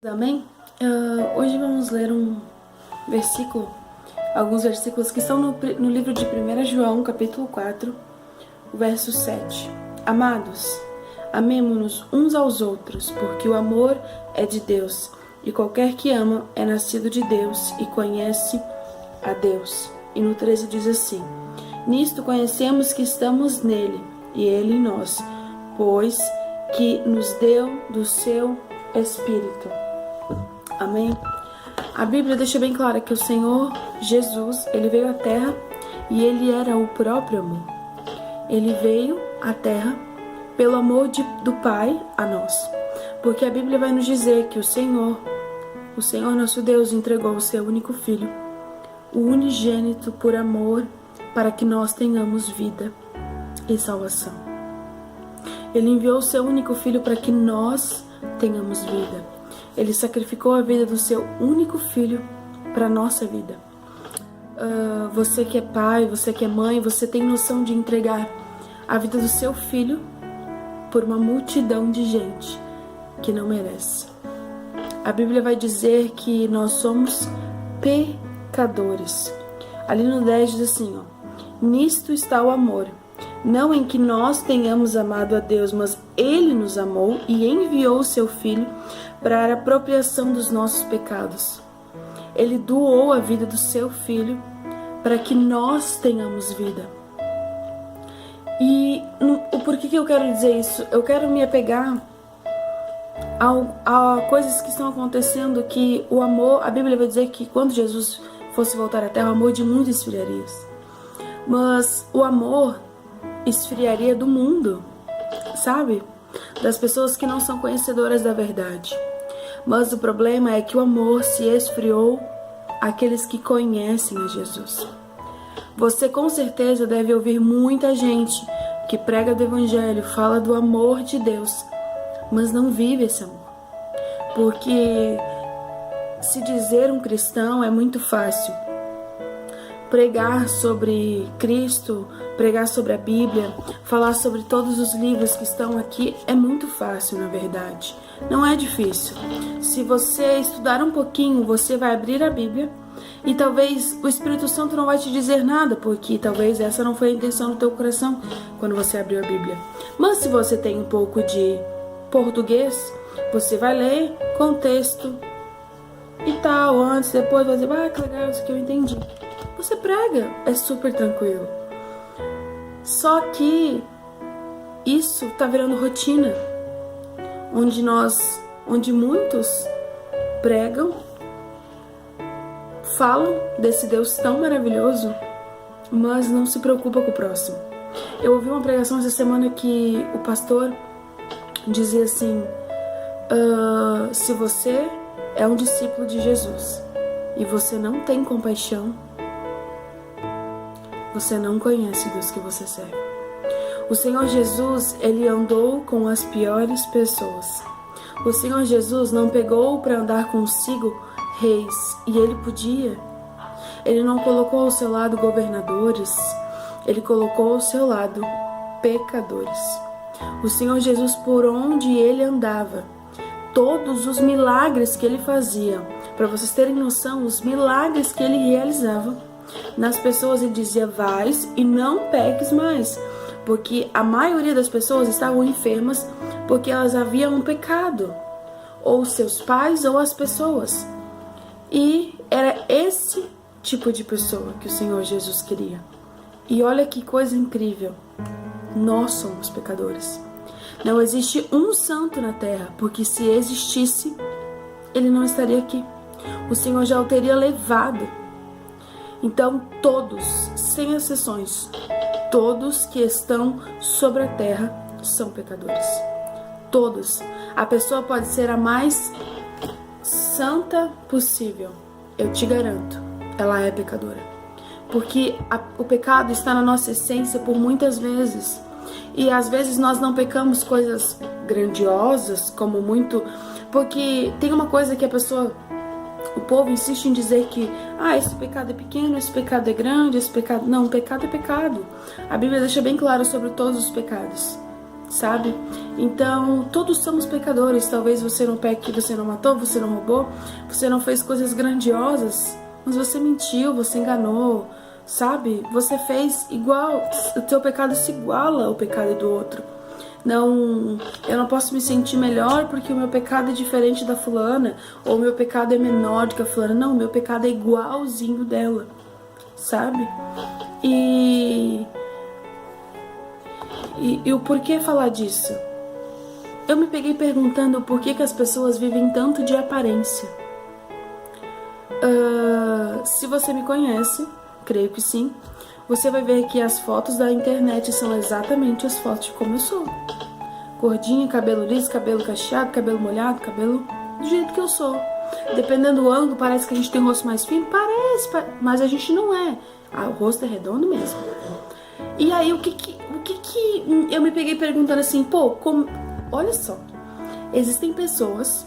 Amém? Hoje vamos ler alguns versículos que estão no livro de 1 João, capítulo 4, o verso 7. Amados, amemo-nos uns aos outros, porque o amor é de Deus, e qualquer que ama é nascido de Deus e conhece a Deus. E no 13 diz assim: nisto conhecemos que estamos nele, e ele em nós, pois que nos deu do seu Espírito. Amém? A Bíblia deixa bem claro que o Senhor Jesus, ele veio à Terra e ele era o próprio amor. Ele veio à Terra pelo amor do Pai a nós. Porque a Bíblia vai nos dizer que o Senhor nosso Deus, entregou o seu único Filho, o unigênito por amor, para que nós tenhamos vida e salvação. Ele enviou o seu único Filho para que nós tenhamos vida. Ele sacrificou a vida do seu único filho para a nossa vida. Você que é pai, você que é mãe, você tem noção de entregar a vida do seu filho por uma multidão de gente que não merece. A Bíblia vai dizer que nós somos pecadores. Ali no 10 diz assim, nisto está o amor, não em que nós tenhamos amado a Deus, mas Ele nos amou e enviou o seu Filho para a apropriação dos nossos pecados. Ele doou a vida do seu Filho para que nós tenhamos vida. E por que eu quero dizer isso? Eu quero me apegar a coisas que estão acontecendo, que o amor, a Bíblia vai dizer que quando Jesus fosse voltar à Terra, o amor de mundo esfriaria. Mas o amor esfriaria do mundo, sabe? Das pessoas que não são conhecedoras da verdade. Mas o problema é que o amor se esfriou àqueles que conhecem a Jesus. Você com certeza deve ouvir muita gente que prega do Evangelho, fala do amor de Deus, mas não vive esse amor. Porque se dizer um cristão é muito fácil. Pregar sobre Cristo, pregar sobre a Bíblia, falar sobre todos os livros que estão aqui é muito fácil, na verdade. Não é difícil. Se você estudar um pouquinho, você vai abrir a Bíblia e talvez o Espírito Santo não vai te dizer nada, porque talvez essa não foi a intenção do teu coração quando você abriu a Bíblia. Mas se você tem um pouco de português, você vai ler contexto e tal, antes, depois, você vai, que legal, isso que eu entendi. Você prega, é super tranquilo. Só que isso tá virando rotina, onde muitos pregam, falam desse Deus tão maravilhoso, mas não se preocupa com o próximo. Eu ouvi uma pregação essa semana que o pastor dizia assim: se você é um discípulo de Jesus e você não tem compaixão, você não conhece Deus que você serve. O Senhor Jesus, ele andou com as piores pessoas. O Senhor Jesus não pegou para andar consigo reis, e ele podia. Ele não colocou ao seu lado governadores, ele colocou ao seu lado pecadores. O Senhor Jesus, por onde ele andava, todos os milagres que ele fazia, para vocês terem noção, os milagres que ele realizava nas pessoas, ele dizia: vais e não peques mais, porque a maioria das pessoas estavam enfermas porque elas haviam um pecado, ou seus pais ou as pessoas, e era esse tipo de pessoa que o Senhor Jesus queria. E olha que coisa incrível, nós somos pecadores. Não existe um santo na terra, porque se existisse, ele não estaria aqui. O Senhor já o teria levado. Então todos, sem exceções, todos que estão sobre a terra são pecadores. Todos. A pessoa pode ser a mais santa possível, eu te garanto, ela é pecadora. Porque o pecado está na nossa essência por muitas vezes. E às vezes nós não pecamos coisas grandiosas, como muito... Porque tem uma coisa que o povo insiste em dizer que esse pecado é pequeno, esse pecado é grande, esse pecado... Não, pecado é pecado. A Bíblia deixa bem claro sobre todos os pecados. sabe? Então, todos somos pecadores. Talvez você não peque, você não matou, você não roubou, você não fez coisas grandiosas, mas você mentiu, você enganou, sabe? Você fez igual, o teu pecado se iguala ao pecado do outro. Não, eu não posso me sentir melhor porque o meu pecado é diferente da fulana, ou o meu pecado é menor do que a fulana. Não, o meu pecado é igualzinho dela, sabe? E o porquê falar disso? Eu me peguei perguntando por que as pessoas vivem tanto de aparência. Se você me conhece, creio que sim, você vai ver que as fotos da internet são exatamente as fotos de como eu sou. Gordinha, cabelo liso, cabelo cacheado, cabelo molhado, cabelo do jeito que eu sou. Dependendo do ângulo, parece que a gente tem um rosto mais fino, parece, mas a gente não é. O rosto é redondo mesmo. E aí, o que eu me peguei perguntando assim, olha só, existem pessoas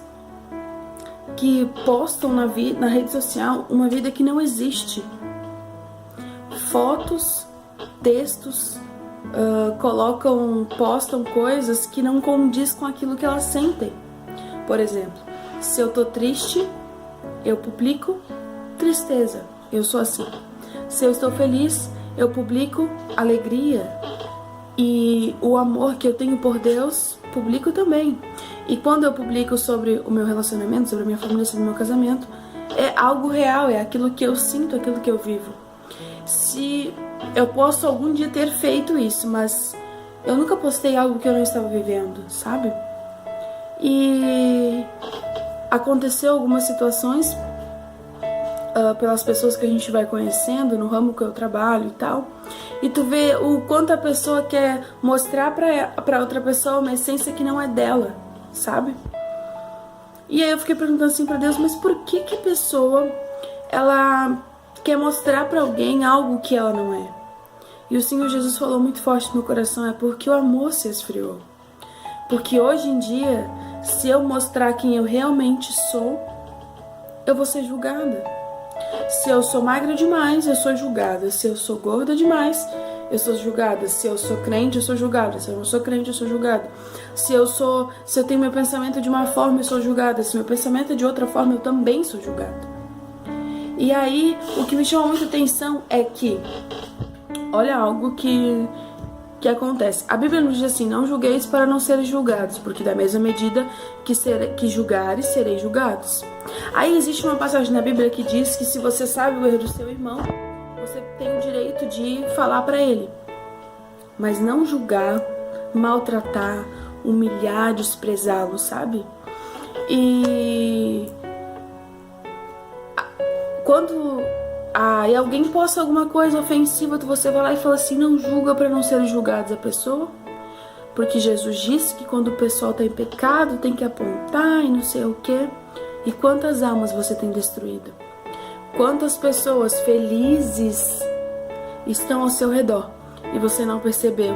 que postam na rede social uma vida que não existe. Fotos, textos, postam coisas que não condiz com aquilo que elas sentem. Por exemplo, se eu tô triste, eu publico tristeza, eu sou assim. Se eu estou feliz, eu publico alegria. E o amor que eu tenho por Deus, publico também. E quando eu publico sobre o meu relacionamento, sobre a minha família, sobre o meu casamento, é algo real, é aquilo que eu sinto, aquilo que eu vivo. Se eu posso algum dia ter feito isso, mas eu nunca postei algo que eu não estava vivendo, sabe? E aconteceu algumas situações pelas pessoas que a gente vai conhecendo no ramo que eu trabalho e tal, e tu vê o quanto a pessoa quer mostrar pra outra pessoa uma essência que não é dela, sabe? E aí eu fiquei perguntando assim pra Deus, mas por que a pessoa ela quer mostrar pra alguém algo que ela não é? E o Senhor Jesus falou muito forte no meu coração, é porque o amor se esfriou. Porque hoje em dia, se eu mostrar quem eu realmente sou, eu vou ser julgada. Se eu sou magra demais, eu sou julgada. Se eu sou gorda demais, eu sou julgada. Se eu sou crente, eu sou julgada. Se eu não sou crente, eu sou julgada. Se eu tenho meu pensamento de uma forma, eu sou julgada. Se meu pensamento é de outra forma, eu também sou julgada. E aí, o que me chama muita atenção é que, olha algo que acontece. A Bíblia nos diz assim, não julgueis para não serem julgados, porque da mesma medida que julgares, sereis julgados. Aí existe uma passagem na Bíblia que diz que se você sabe o erro do seu irmão, você tem o direito de falar para ele. Mas não julgar, maltratar, humilhar, desprezá-lo, sabe? E quando e alguém posta alguma coisa ofensiva, você vai lá e fala assim, não julga para não serem julgados a pessoa, porque Jesus disse que quando o pessoal está em pecado tem que apontar e não sei o que. E quantas almas você tem destruído? Quantas pessoas felizes estão ao seu redor e você não percebeu,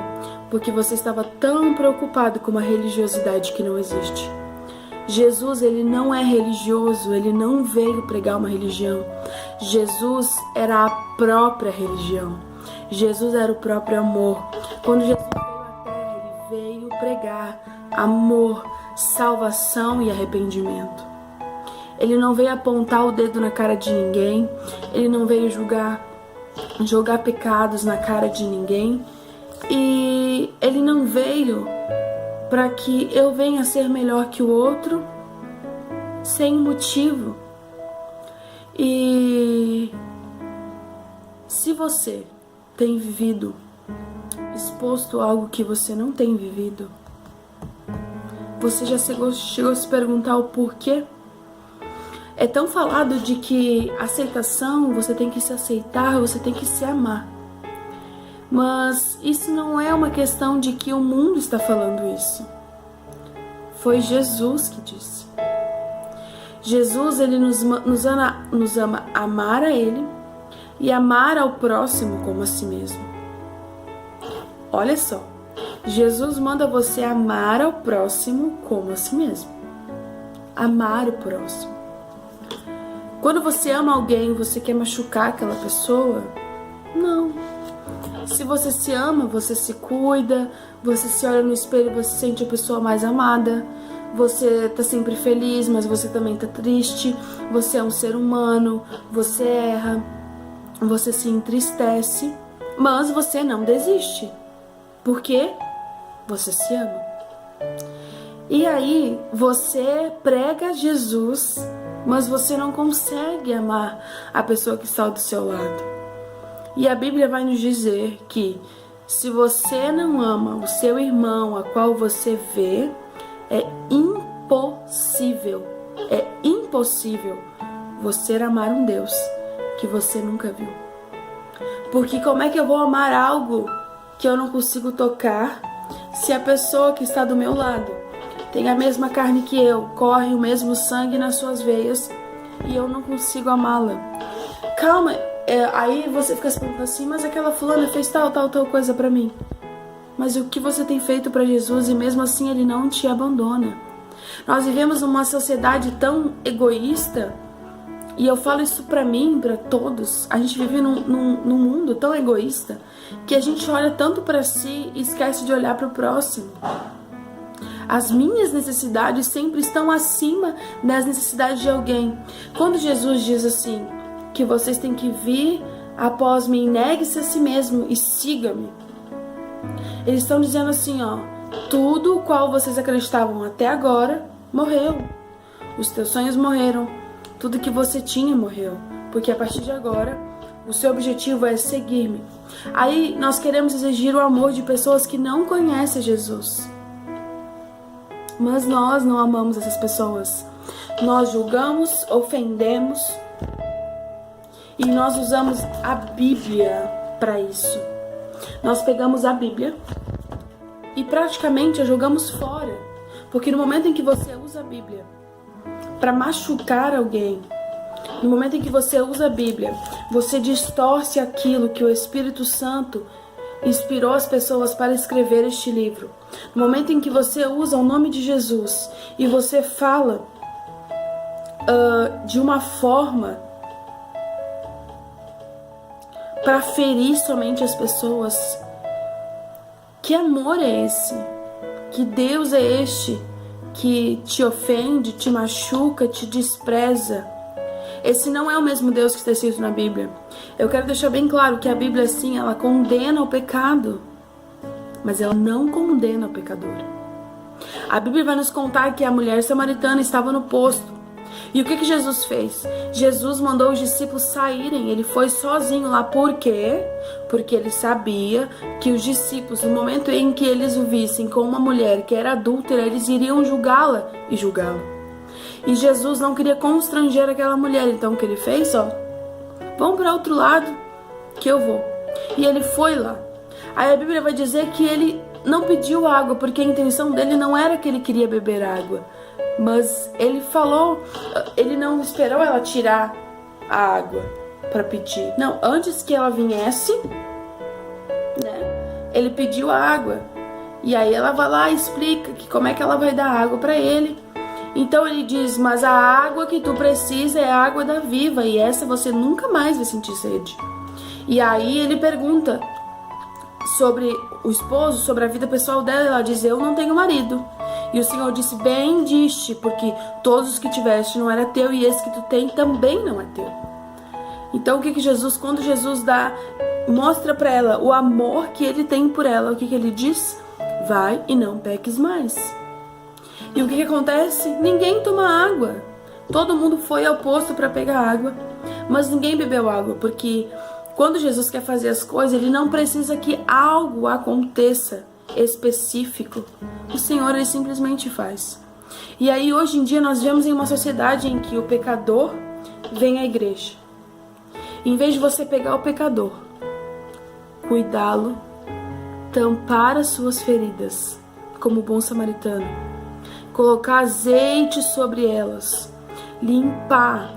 porque você estava tão preocupado com uma religiosidade que não existe. Jesus, ele não é religioso, ele não veio pregar uma religião. Jesus era a própria religião. Jesus era o próprio amor. Quando Jesus veio à terra, ele veio pregar amor, salvação e arrependimento. Ele não veio apontar o dedo na cara de ninguém, ele não veio jogar pecados na cara de ninguém, e ele não veio para que eu venha ser melhor que o outro sem motivo. E se você tem vivido exposto a algo que você não tem vivido, você já chegou a se perguntar o porquê? É tão falado de que aceitação, você tem que se aceitar, você tem que se amar. Mas isso não é uma questão de que o mundo está falando isso. Foi Jesus que disse. Jesus, ele nos ama amar a ele e amar ao próximo como a si mesmo. Olha só, Jesus manda você amar ao próximo como a si mesmo. Amar o próximo. Quando você ama alguém, você quer machucar aquela pessoa? Não. Se você se ama, você se cuida, você se olha no espelho, você se sente a pessoa mais amada, você tá sempre feliz, mas você também tá triste, você é um ser humano, você erra, você se entristece, mas você não desiste, porque você se ama. E aí você prega Jesus, mas você não consegue amar a pessoa que está do seu lado. E a Bíblia vai nos dizer que se você não ama o seu irmão a qual você vê, é impossível você amar um Deus que você nunca viu. Porque como é que eu vou amar algo que eu não consigo tocar se a pessoa que está do meu lado tem a mesma carne que eu, corre o mesmo sangue nas suas veias e eu não consigo amá-la? Calma, aí você fica se perguntando assim, mas aquela fulana fez tal coisa pra mim. Mas o que você tem feito pra Jesus e mesmo assim Ele não te abandona? Nós vivemos numa sociedade tão egoísta, e eu falo isso pra mim, pra todos. A gente vive num mundo tão egoísta que a gente olha tanto pra si e esquece de olhar pro próximo. As minhas necessidades sempre estão acima das necessidades de alguém. Quando Jesus diz assim, que vocês têm que vir após mim, negue-se a si mesmo e siga-me. Eles estão dizendo assim, ó, tudo o qual vocês acreditavam até agora morreu. Os teus sonhos morreram, tudo que você tinha morreu, porque a partir de agora o seu objetivo é seguir-me. Aí nós queremos exigir o amor de pessoas que não conhecem Jesus. Mas nós não amamos essas pessoas. Nós julgamos, ofendemos, e nós usamos a Bíblia para isso. Nós pegamos a Bíblia e praticamente a jogamos fora. Porque no momento em que você usa a Bíblia para machucar alguém, no momento em que você usa a Bíblia, você distorce aquilo que o Espírito Santo inspirou as pessoas para escrever este livro. No momento em que você usa o nome de Jesus e você fala de uma forma para ferir somente as pessoas, que amor é esse? Que Deus é este que te ofende, te machuca, te despreza? Esse não é o mesmo Deus que está escrito na Bíblia. Eu quero deixar bem claro que a Bíblia, sim, ela condena o pecado, mas ela não condena o pecador. A Bíblia vai nos contar que a mulher samaritana estava no poço. E o que Jesus fez? Jesus mandou os discípulos saírem, ele foi sozinho lá. Por quê? Porque ele sabia que os discípulos, no momento em que eles o vissem com uma mulher que era adúltera, eles iriam julgá-la e julgá-lo. E Jesus não queria constranger aquela mulher, então o que ele fez? Vamos para outro lado que eu vou. E ele foi lá. Aí a Bíblia vai dizer que ele não pediu água, porque a intenção dele não era que ele queria beber água. Mas ele falou, ele não esperou ela tirar a água para pedir. Não, antes que ela viesse, né, ele pediu a água. E aí ela vai lá e explica que como é que ela vai dar água para ele. Então ele diz, mas a água que tu precisa é a água da viva, e essa você nunca mais vai sentir sede. E aí ele pergunta sobre o esposo, sobre a vida pessoal dela. Ela diz, eu não tenho marido. E o Senhor disse, bem diste, porque todos os que tiveste não era teu, e esse que tu tem também não é teu. Então o que Jesus, quando Jesus mostra para ela o amor que ele tem por ela, o que ele diz? Vai e não peques mais. E o que acontece? Ninguém toma água. Todo mundo foi ao poço para pegar água, mas ninguém bebeu água, porque quando Jesus quer fazer as coisas, ele não precisa que algo aconteça específico. O Senhor, ele simplesmente faz. E aí hoje em dia nós vivemos em uma sociedade em que o pecador vem à igreja. Em vez de você pegar o pecador, cuidá-lo, tampar as suas feridas, como o bom samaritano, colocar azeite sobre elas, limpar,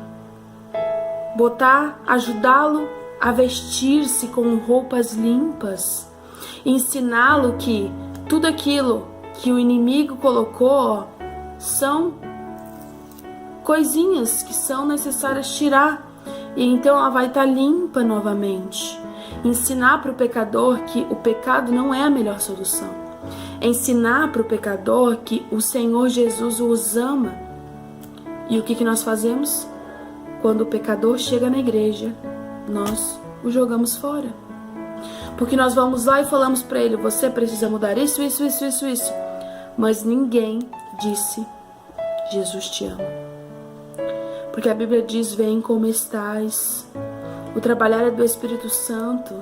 ajudá-lo a vestir-se com roupas limpas, ensiná-lo que tudo aquilo que o inimigo colocou são coisinhas que são necessárias tirar, e então ela vai estar limpa novamente. Ensinar para o pecador que o pecado não é a melhor solução. Ensinar para o pecador que o Senhor Jesus os ama. E o que nós fazemos? Quando o pecador chega na igreja, nós o jogamos fora. Porque nós vamos lá e falamos para ele: você precisa mudar isso. Mas ninguém disse: Jesus te ama. Porque a Bíblia diz: vem como estás. O trabalhar é do Espírito Santo.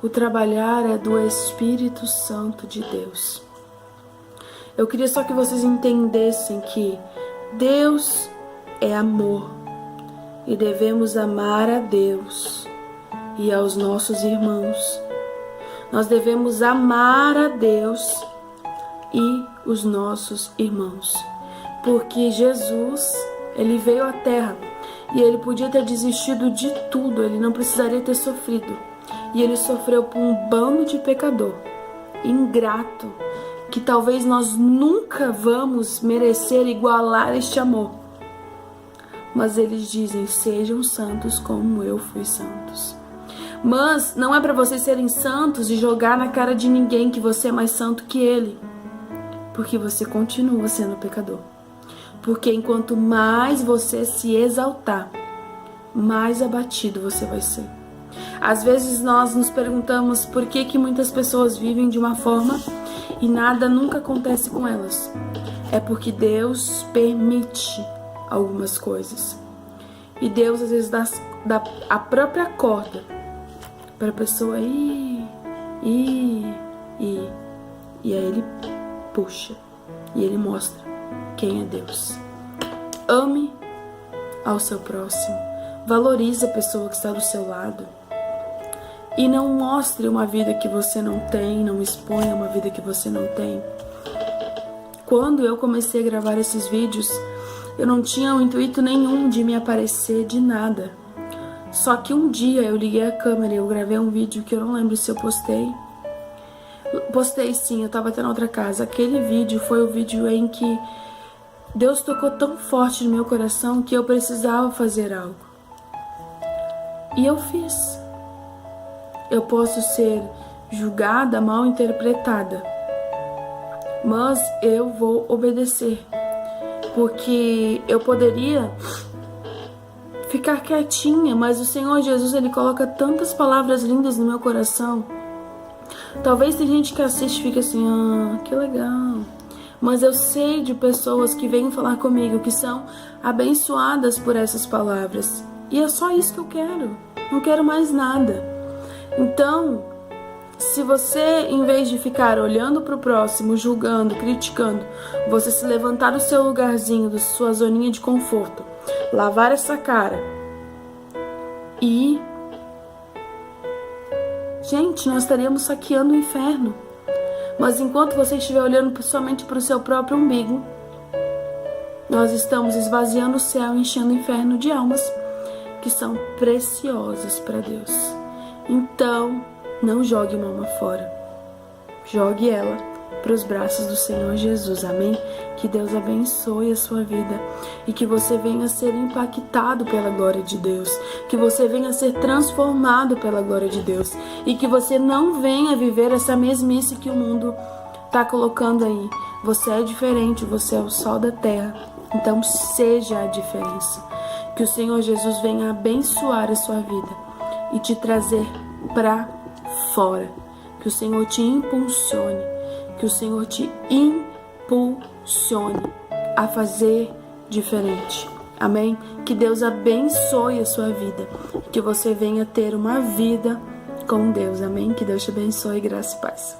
O trabalhar é do Espírito Santo de Deus. Eu queria só que vocês entendessem que Deus é amor. E devemos amar a Deus e aos nossos irmãos. Nós devemos amar a Deus e os nossos irmãos. Porque Jesus, ele veio à Terra e ele podia ter desistido de tudo, ele não precisaria ter sofrido. E ele sofreu por um bando de pecador, ingrato, que talvez nós nunca vamos merecer igualar este amor. Mas eles dizem: sejam santos como eu fui santos. Mas não é para vocês serem santos e jogar na cara de ninguém que você é mais santo que ele. Porque você continua sendo pecador. Porque enquanto mais você se exaltar, mais abatido você vai ser. Às vezes nós nos perguntamos por que muitas pessoas vivem de uma forma e nada nunca acontece com elas. É porque Deus permite algumas coisas. E Deus às vezes dá a própria corda para a pessoa ir. E aí ele puxa e ele mostra quem é Deus. Ame ao seu próximo. Valorize a pessoa que está do seu lado. E não mostre uma vida que você não tem, não exponha uma vida que você não tem. Quando eu comecei a gravar esses vídeos, eu não tinha o intuito nenhum de me aparecer de nada. Só que um dia eu liguei a câmera e eu gravei um vídeo que eu não lembro se eu postei. Postei sim, eu tava até na outra casa. Aquele vídeo foi o vídeo em que Deus tocou tão forte no meu coração que eu precisava fazer algo. E eu fiz. Eu posso ser julgada, mal interpretada, mas eu vou obedecer. Porque eu poderia ficar quietinha, mas o Senhor Jesus, ele coloca tantas palavras lindas no meu coração. Talvez tem gente que assiste e fica assim: que legal. Mas eu sei de pessoas que vêm falar comigo, que são abençoadas por essas palavras. E é só isso que eu quero. Não quero mais nada. Então, se você, em vez de ficar olhando para o próximo, julgando, criticando, você se levantar do seu lugarzinho, da sua zoninha de conforto, lavar essa cara e... Gente, nós estaríamos saqueando o inferno. Mas enquanto você estiver olhando somente para o seu próprio umbigo, nós estamos esvaziando o céu e enchendo o inferno de almas que são preciosas para Deus. Então, não jogue uma alma fora. Jogue ela para os braços do Senhor Jesus. Amém? Que Deus abençoe a sua vida e que você venha a ser impactado pela glória de Deus. Que você venha a ser transformado pela glória de Deus. E que você não venha viver essa mesmice que o mundo está colocando aí. Você é diferente, você é o sol da terra. Então seja a diferença. Que o Senhor Jesus venha abençoar a sua vida e te trazer para fora. Que o Senhor te impulsione. Que o Senhor te impulsione a fazer diferente. Amém? Que Deus abençoe a sua vida. Que você venha ter uma vida com Deus. Amém? Que Deus te abençoe. Graça e paz.